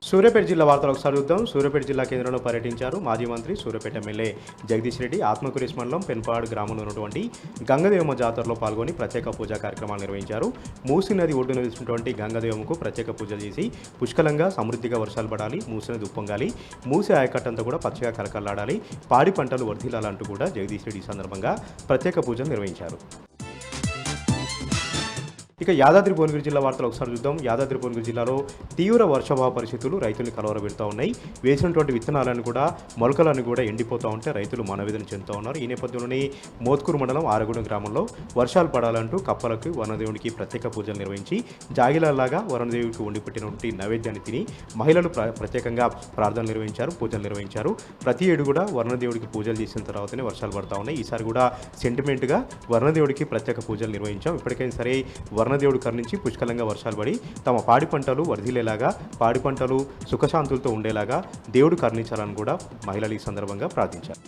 సూర్యాపేట జిల్లా వార్తలు ఒకసారి చూద్దాం. సూర్యాపేట జిల్లా కేంద్రంలో పర్యటించారు మాజీ మంత్రి సూర్యాపేట ఎమ్మెల్యే జగదీష్ రెడ్డి. ఆత్మకూరు మండలం పెన్పాడు గ్రామంలో ఉన్నటువంటి గంగదేవమ్మ జాతరలో పాల్గొని ప్రత్యేక పూజా కార్యక్రమాలు నిర్వహించారు. మూసీ నది ఒడ్డున వెలిసినటువంటి గంగదేవమ్మకు ప్రత్యేక పూజలు చేసి పుష్కలంగా సమృద్ధిగా వర్షాలు పడాలి, మూసీ నది ఉప్పొంగాలి, మూసీ ఆయకట్టంతా కూడా పచ్చగా కలకల్లాడాలి, పాడి పంటలు వర్ధిల్లాలంటూ కూడా జగదీష్ రెడ్డి ఈ సందర్భంగా ప్రత్యేక పూజలు నిర్వహించారు. ఇక యాదాద్రి భువనగిరి జిల్లా వార్తలు ఒకసారి చూద్దాం. యాదాద్రి భువనగిరి జిల్లాలో తీవ్ర వర్షాభావ పరిస్థితులు రైతుల్ని కలవరపెడుతూ ఉన్నాయి. వేసినటువంటి విత్తనాలను కూడా మొలకలను కూడా ఎండిపోతూ ఉంటే రైతులు మనవేదన చెందుతూ ఉన్నారు. ఈ నేపథ్యంలోనే మోత్కూరు మండలం ఆరగూడెం గ్రామంలో వర్షాలు పడాలంటూ కప్పలకు వరుణదేవుడికి ప్రత్యేక పూజలు నిర్వహించి జాగిలాలాగా వరుణదేవుడికి వండిపెట్టినటువంటి నైవేద్యాన్ని తిని మహిళలు ప్రత్యేకంగా ప్రార్థనలు నిర్వహించారు, పూజలు నిర్వహించారు. ప్రతి ఏడు కూడా వరుణదేవుడికి పూజలు చేసిన తర్వాతనే వర్షాలు పడతా ఉన్నాయి. ఈసారి కూడా సెంటిమెంట్గా వరుణదేవుడికి ప్రత్యేక పూజలు నిర్వహించాం. ఇప్పటికైనా సరే వరుణదేవుడు కరుణించి పుష్కలంగా వర్షాలు పడి తమ పాడి పంటలు వర్ధిల్లేలాగా, పాడి పంటలు సుఖశాంతులతో ఉండేలాగా దేవుడు కరుణించాలని కూడా మహిళలు ఈ సందర్భంగా ప్రార్థించారు.